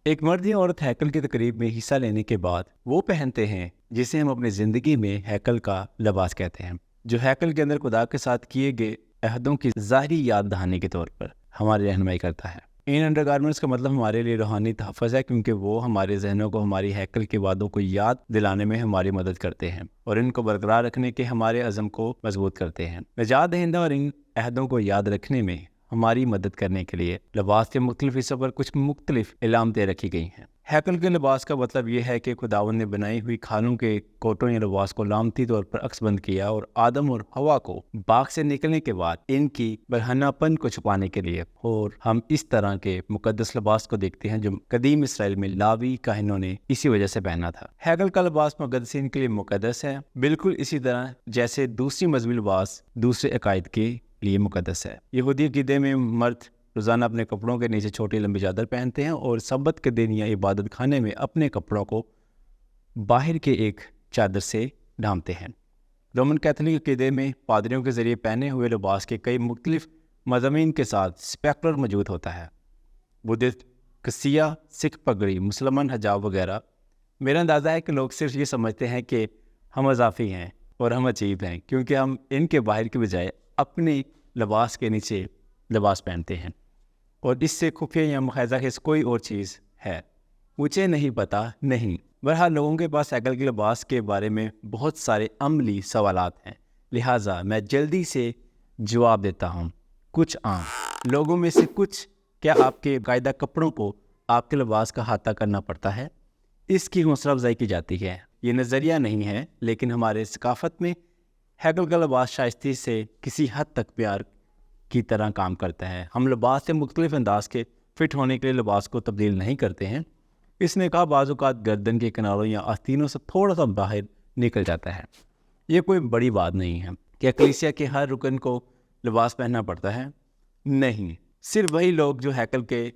ایک مرد یا عورت ہیکل کی تقریب میں حصہ لینے کے بعد وہ پہنتے ہیں جسے ہم اپنی زندگی میں ہیکل کا لباس کہتے ہیں، جو ہیکل کے اندر خدا کے ساتھ کیے گئے عہدوں کی ظاہری یاد دہانی کے طور پر ہماری رہنمائی کرتا ہے۔ ان انڈر گارمنٹس کا مطلب ہمارے لیے روحانی تحفظ ہے، کیونکہ وہ ہمارے ذہنوں کو ہماری ہیکل کے وعدوں کو یاد دلانے میں ہماری مدد کرتے ہیں اور ان کو برقرار رکھنے کے ہمارے عزم کو مضبوط کرتے ہیں۔ نجات دہندہ اور ان عہدوں کو یاد رکھنے میں ہماری مدد کرنے کے لیے لباس کے مختلف حصوں پر کچھ مختلف علامتیں رکھی گئی ہیں۔ ہیکل کے لباس کا مطلب یہ ہے کہ خداوند نے بنائی ہوئی کھالوں کے کوٹوں یا لباس کو علامتی طور پر عکس بند کیا اور آدم اور حوا کو باغ سے نکلنے کے بعد ان کی برہنہ پن کو چھپانے کے لیے، اور ہم اس طرح کے مقدس لباس کو دیکھتے ہیں جو قدیم اسرائیل میں لاوی کاہنوں نے اسی وجہ سے پہنا تھا۔ ہیکل کا لباس مقدسین کے لیے مقدس ہے، بالکل اسی طرح جیسے دوسری مذہبی لباس دوسرے عقائد کے لیے مقدس ہے۔ یہودی عقیدے میں مرد روزانہ اپنے کپڑوں کے نیچے چھوٹی لمبی چادر پہنتے ہیں اور سبت کے دن یا عبادت خانے میں اپنے کپڑوں کو باہر کے ایک چادر سے ڈھانپتے ہیں۔ رومن کیتھولک عقیدے میں پادریوں کے ذریعے پہنے ہوئے لباس کے کئی مختلف مضامین کے ساتھ اسپیکولر موجود ہوتا ہے۔ بدھسٹ کسیا، سکھ پگڑی، مسلمان حجاب وغیرہ۔ میرا اندازہ ہے کہ لوگ صرف یہ سمجھتے ہیں کہ ہم اضافی ہیں اور ہم عجیب ہیں، کیونکہ ہم ان کے باہر کے بجائے اپنے لباس کے نیچے لباس پہنتے ہیں، اور اس سے خفیہ یا مخیزہ خیز کوئی اور چیز ہے، مجھے نہیں پتا نہیں۔ بہرحال لوگوں کے پاس ہیکل کے لباس کے بارے میں بہت سارے عملی سوالات ہیں، لہٰذا میں جلدی سے جواب دیتا ہوں۔ کچھ عام لوگوں میں سے کچھ: کیا آپ کے باقاعدہ کپڑوں کو آپ کے لباس کا احاطہ کرنا پڑتا ہے؟ اس کی حوصلہ افزائی کی جاتی ہے۔ یہ نظریہ نہیں ہے، لیکن ہمارے ثقافت میں ہیکل کا لباس شائستگی سے کسی حد تک پیار کی طرح کام کرتا ہے۔ ہم لباس سے مختلف انداز کے فٹ ہونے کے لیے لباس کو تبدیل نہیں کرتے ہیں۔ اس نے کہا بعض اوقات گردن کے کناروں یا آستینوں سے تھوڑا سا باہر نکل جاتا ہے۔ یہ کوئی بڑی بات نہیں ہے۔ کیا کلیسیا کے ہر رکن کو لباس پہننا پڑتا ہے؟ نہیں، صرف وہی لوگ جو ہیکل کے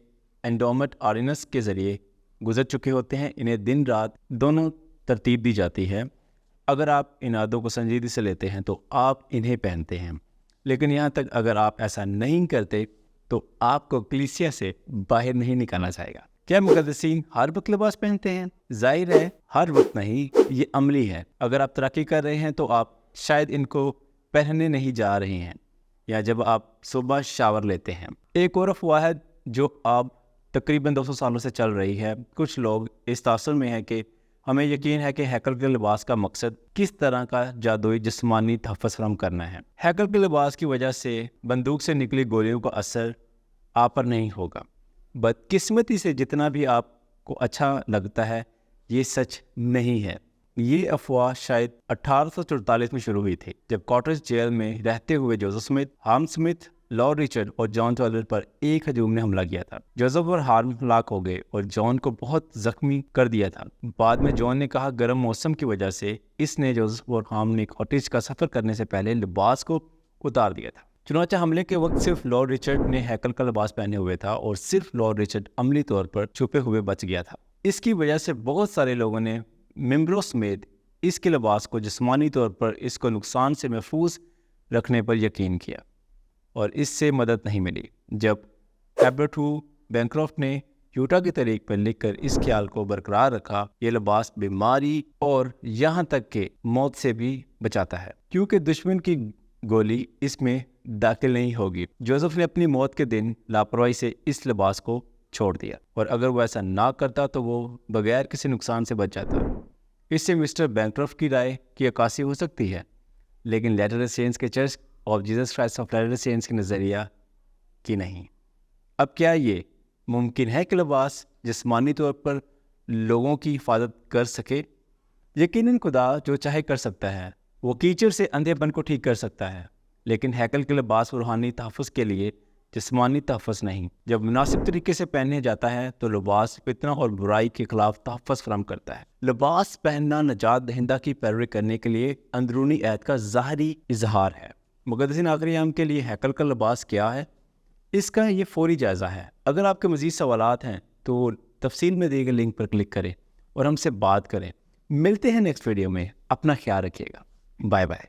انڈومٹ آرڈیننس کے ذریعے گزر چکے ہوتے ہیں، انہیں دن رات دونوں ترتیب دی جاتی ہے۔ اگر آپ ان عادوں کو سنجیدگی سے لیتے ہیں تو آپ انہیں پہنتے ہیں، لیکن یہاں تک اگر آپ ایسا نہیں کرتے تو آپ کو کلیسیا سے باہر نہیں نکالنا چاہے گا۔ کیا مقدسین ہر وقت لباس پہنتے ہیں؟ ظاہر ہے ہر وقت نہیں، یہ عملی ہے۔ اگر آپ ترقی کر رہے ہیں تو آپ شاید ان کو پہننے نہیں جا رہے ہیں، یا جب آپ صبح شاور لیتے ہیں۔ ایک اور افواہ ہے جو اب تقریباً 200 سالوں سے چل رہی ہے۔ کچھ لوگ اس تاثر میں ہیں کہ ہمیں یقین ہے کہ ہیکل کے لباس کا مقصد کس طرح کا جادوئی جسمانی تحفظ فراہم کرنا ہے۔ ہیکل کے لباس کی وجہ سے بندوق سے نکلی گولیوں کا اثر آپ پر نہیں ہوگا۔ بدقسمتی سے جتنا بھی آپ کو اچھا لگتا ہے، یہ سچ نہیں ہے۔ یہ افواہ شاید 1844 میں شروع ہوئی تھی، جب کاٹریج جیل میں رہتے ہوئے Joseph Smith, harm Smith, lord Richard اور جان ٹالر پر ایک ہجوم نے حملہ کیا تھا۔ جوزف اور ہارم ہلاک ہو گئے اور جان کو بہت زخمی کر دیا تھا۔ بعد میں جان نے کہا گرم موسم کی وجہ سے اس نے جوزف اور ہارم نے کاٹریج کا سفر کرنے سے پہلے لباس کو اتار دیا تھا۔ چنانچہ حملے کے وقت صرف لارڈ رچرڈ نے ہیکل کا لباس پہنے ہوئے تھا، اور صرف لارڈ رچرڈ عملی طور پر چھپے ہوئے بچ گیا تھا۔ اس کی وجہ سے بہت سارے لوگوں نے ممبروں سمیت اس کے لباس کو جسمانی طور پر اس کو نقصان سے محفوظ رکھنے پر یقین کیا، اور اس سے مدد نہیں ملی۔ جب ایبرٹ بینکرافٹ نے یوٹا کی تاریخ پر لکھ کر اس خیال کو برقرار رکھا، یہ لباس بیماری اور یہاں تک کہ موت سے بھی بچاتا ہے، کیونکہ دشمن کی گولی اس میں داخل نہیں ہوگی۔ جوزف نے اپنی موت کے دن لاپرواہی سے اس لباس کو چھوڑ دیا، اور اگر وہ ایسا نہ کرتا تو وہ بغیر کسی نقصان سے بچ جاتا۔ اس سے مسٹر بینکرافٹ کی رائے کی عکاسی ہو سکتی ہے، لیکن لیٹر سینٹس کے church of Jesus Christ of latter saints کے نظریہ کی نہیں۔ اب کیا یہ ممکن ہے کہ لباس جسمانی طور پر لوگوں کی حفاظت کر سکے؟ یقیناً خدا جو چاہے کر سکتا ہے۔ وہ کیچڑ سے اندھے پن کو ٹھیک کر سکتا ہے، لیکن ہیکل کے لباس روحانی تحفظ کے لیے، جسمانی تحفظ نہیں۔ جب مناسب طریقے سے پہنے جاتا ہے تو لباس فتنہ اور برائی کے خلاف تحفظ فراہم کرتا ہے۔ لباس پہننا نجات دہندہ کی پیروی کرنے کے لیے اندرونی عہد کا ظاہری اظہار ہے۔ مقدسین آخری ایام کے لیے ہیکل کا لباس کیا ہے؟ اس کا یہ فوری جائزہ ہے۔ اگر آپ کے مزید سوالات ہیں تو تفصیل میں دیے گئے لنک پر کلک کریں اور ہم سے بات کریں۔ ملتے ہیں نیکسٹ ویڈیو میں۔ اپنا خیال رکھیے گا۔ Bye bye.